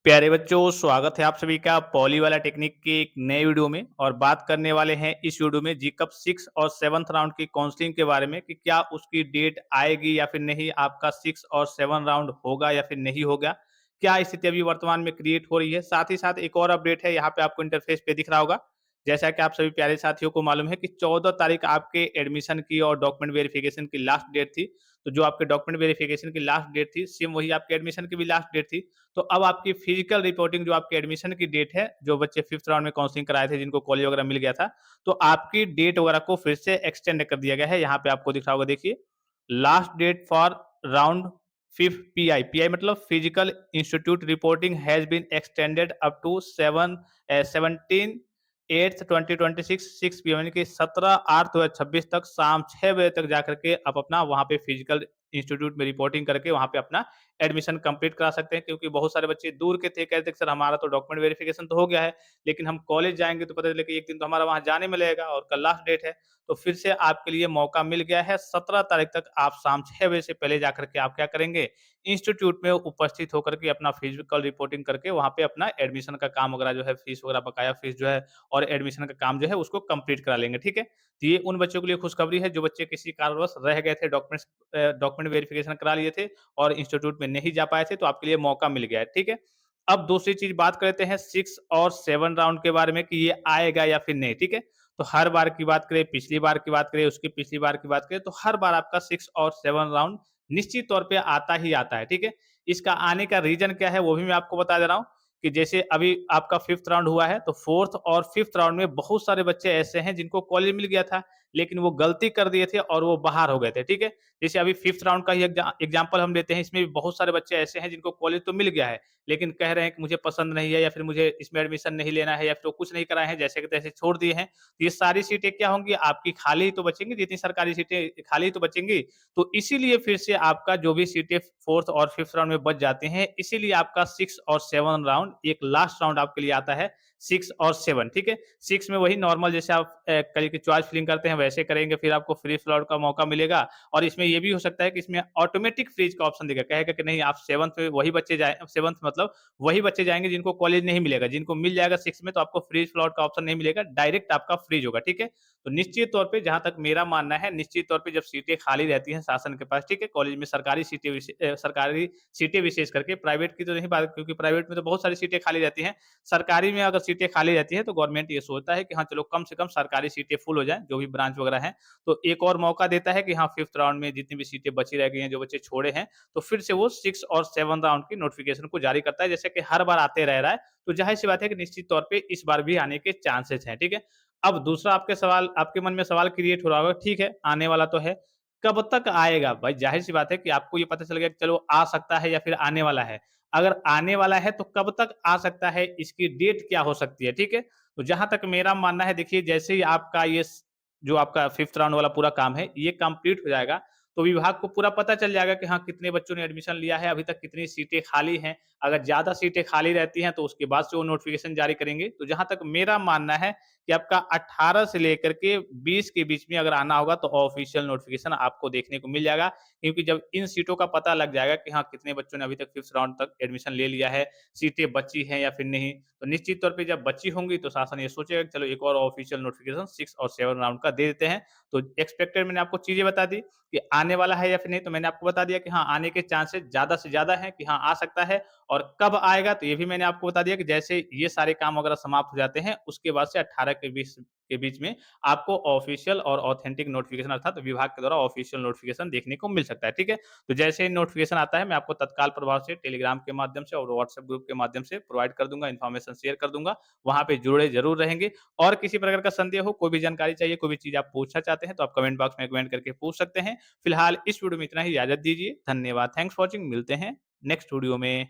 प्यारे बच्चों, स्वागत है आप सभी का पॉली वाला टेक्निक के एक नए वीडियो में। और बात करने वाले हैं इस वीडियो में जी कप 6 और 7th राउंड की काउंसलिंग के बारे में कि क्या उसकी डेट आएगी या फिर नहीं, आपका 6 और 7 राउंड होगा या फिर नहीं होगा, क्या स्थिति अभी वर्तमान में क्रिएट हो रही है। साथ ही साथ एक और अपडेट है, यहाँ पे आपको इंटरफेस पे दिख रहा होगा। जैसा कि आप सभी प्यारे साथियों को मालूम है कि 14 तारीख आपके एडमिशन की और डॉक्यूमेंट वेरिफिकेशन की लास्ट डेट थी। तो जो आपके डॉक्यूमेंट वेरिफिकेशन की लास्ट डेट थी, सेम वही आपके एडमिशन की भी लास्ट डेट थी। तो अब आपकी फिजिकल रिपोर्टिंग जो आपके एडमिशन की डेट है, जो बच्चे 5th राउंड में काउंसलिंग कराए थे, जिनको कॉलेज वगैरह मिल गया था, तो आपकी डेट वगैरह को फिर से एक्सटेंड कर दिया गया है। यहाँ पे आपको दिख रहा होगा, देखिए, last date for round 5 PI. PI मतलब physical institute reporting has been extended up to 17 2026 6 PM, यानी कि 17/8/2026 तक शाम 6 बजे तक जाकर के आप अपना वहाँ पे फिजिकल इंस्टीट्यूट में रिपोर्टिंग करके वहाँ पे अपना एडमिशन कंप्लीट करा सकते हैं। क्योंकि बहुत सारे बच्चे दूर के थे, कहते थे सर हमारा तो डॉक्यूमेंट वेरिफिकेशन तो हो गया है, लेकिन हम कॉलेज जाएँगे तो पता चले कि एक दिन तो हमारा वहाँ जाने में लगेगा और कल लास्ट डेट है। तो फिर से आपके लिए मौका मिल गया है, 17 तारीख तक आप शाम 6 बजे से पहले जाकर के आप क्या करेंगे, इंस्टीट्यूट में उपस्थित होकर के अपना फिजिकल रिपोर्टिंग करके वहाँ पे अपना एडमिशन का काम वगैरह जो है, फीस वगैरह, बकाया फीस जो है और एडमिशन का काम जो है उसको कंप्लीट करा लेंगे, ठीक है? तो ये उन बच्चों के लिए खुशखबरी है जो बच्चे किसी कारणवश रह गए थे, डॉक्यूमेंट वेरिफिकेशन करा लिए थे और इंस्टीट्यूट में नहीं जा पाए थे, तो आपके लिए मौका मिल गया है, ठीक है? अब दूसरी चीज़ बात करते हैं 6 और 7 राउंड के बारे में कि ये आएगा या फिर नहीं, ठीक है? तो हर बार की बात करें, पिछली बार की बात करें, उसकी पिछली बार की बात करें, तो हर बार आपका 6 और 7 राउंड निश्चित तौर पे आता ही आता है, ठीक है? इसका आने का रीज़न क्या है, वो भी मैं आपको बता दे रहा हूँ कि जैसे अभी आपका 5th राउंड हुआ है, तो 4th और 5th राउंड में बहुत सारे बच्चे ऐसे हैं जिनको कॉलेज मिल गया था, लेकिन वो गलती कर दिए थे और वो बाहर हो गए थे, ठीक है? जैसे अभी 5th राउंड का ही एग्जांपल हम लेते हैं, इसमें भी बहुत सारे बच्चे ऐसे हैं जिनको कॉलेज तो मिल गया है, लेकिन कह रहे हैं कि मुझे पसंद नहीं है या फिर मुझे इसमें एडमिशन नहीं लेना है या फिर वो कुछ नहीं कराए हैं, जैसे के तैसे छोड़ दिए हैं। तो ये सारी सीटें क्या होंगी, आपकी खाली ही तो बचेंगी, जितनी सरकारी सीटें खाली ही तो बचेंगी। तो इसीलिए फिर से आपका जो भी सीटें 4th और 5th राउंड में बच जाते हैं, इसीलिए आपका 6 और 7 राउंड एक लास्ट राउंड आपके लिए आता है, 6 और 7, ठीक है? 6 में वही नॉर्मल जैसे आप कल की चॉइस फिलिंग करते हैं वैसे करेंगे, फिर आपको फ्री फ्लॉट का मौका मिलेगा। और इसमें ये भी हो सकता है कि इसमें ऑटोमेटिक फ्रीज का ऑप्शन देगा, कहेगा कि नहीं, आप 7th में वही बच्चे जाए, 7th मतलब वही बच्चे जाएँगे जिनको कॉलेज नहीं मिलेगा, जिनको मिल जाएगा 6 में तो आपको फ्रीज फ्लॉट का ऑप्शन नहीं मिलेगा, डायरेक्ट आपका फ्रीज होगा, ठीक है? तो निश्चित तौर पे जहाँ तक मेरा मानना है, निश्चित तौर पे जब सीटें खाली रहती हैं शासन के पास, ठीक है? कॉलेज में सरकारी सीटें विशेष करके, प्राइवेट की तो नहीं बात, क्योंकि प्राइवेट में तो बहुत सारी सीटें खाली रहती हैं। सरकारी में अगर सीटें खाली रहती हैं तो गवर्नमेंट ये सोचता है कि हाँ, चलो कम से कम सरकारी सीटें फुल हो जाएँ, जो भी ब्रांच वगैरह हैं। तो एक और मौका देता है कि हाँ, 5th राउंड में जितनी भी सीटें बची रह गई हैं, जो बच्चे छोड़े हैं, तो फिर से वो 6 और 7 राउंड की नोटिफ़िकेशन को जारी करता है, जैसे कि हर बार आते रह रहा है। तो ज़ाहिर-सी बात है कि निश्चित तौर पे इस बार भी आने के चांसेस हैं, ठीक है? अब दूसरा आपके मन में सवाल क्रिएट हो रहा होगा, ठीक है, आने वाला तो है, कब तक आएगा? भाई ज़ाहिर-सी बात है कि आपको ये पता चल गया कि चलो आ सकता है या फिर आने वाला है। अगर आने वाला है तो कब तक आ सकता है, इसकी डेट क्या हो सकती है, ठीक है? तो जहाँ तक मेरा मानना है, देखिए, जैसे ही आपका ये स जो आपका 5th राउंड वाला पूरा काम है, ये कंप्लीट हो जाएगा, तो विभाग को पूरा पता चल जाएगा कि हाँ, कितने बच्चों ने एडमिशन लिया है, अभी तक कितनी सीटें खाली हैं। अगर ज़्यादा सीटें खाली रहती हैं, तो उसके बाद से वो नोटिफ़िकेशन जारी करेंगे। तो जहाँ तक मेरा मानना है कि आपका 18 से लेकर के 20 के बीच में अगर आना होगा, तो ऑफ़िशियल नोटिफ़िकेशन आपको देखने को मिल जाएगा। क्योंकि जब इन सीटों का पता लग जाएगा कि हाँ, कितने बच्चों ने अभी तक 5th राउंड तक एडमिशन ले लिया है, सीटें बची हैं या फिर नहीं, तो निश्चित तौर पे जब बची होंगी तो शासन ये सोचेगा कि चलो एक और ऑफ़िशियल नोटिफ़िकेशन 6 और 7 राउंड का दे देते हैं। तो एक्सपेक्टेड मैंने आपको चीज़ें बता दी कि आने वाला है या फिर नहीं, तो मैंने आपको बता दिया कि हाँ, आने के चांसेस ज़्यादा से ज़्यादा हैं कि हाँ, आ सकता है। और कब आएगा, तो ये भी मैंने आपको बता दिया कि जैसे ये सारे काम वगैरह समाप्त हो जाते हैं, उसके बाद से 18 के बीच में आपको ऑफ़िशियल और ऑथेंटिक नोटिफ़िकेशन, अर्थात विभाग के द्वारा ऑफ़िशियल नोटिफ़िकेशन देखने को मिल सकता है, ठीक है? तो जैसे ही नोटिफ़िकेशन आता है, मैं आपको तत्काल प्रभाव से टेलीग्राम के माध्यम से और व्हाट्सएप ग्रुप के माध्यम से प्रोवाइड कर दूँगा, इन्फॉर्मेशन शेयर कर दूँगा। वहाँ पे जुड़े ज़रूर रहेंगे। और किसी प्रकार का संदेह हो, कोई भी जानकारी चाहिए, कोई भी चीज़ आप पूछना चाहते हैं, तो आप कमेंट बॉक्स में कमेंट करके पूछ सकते हैं। फिलहाल इस वीडियो में इतना ही, इजाज़त दीजिए। धन्यवाद। Thanks for watching. मिलते हैं नेक्स्ट वीडियो में।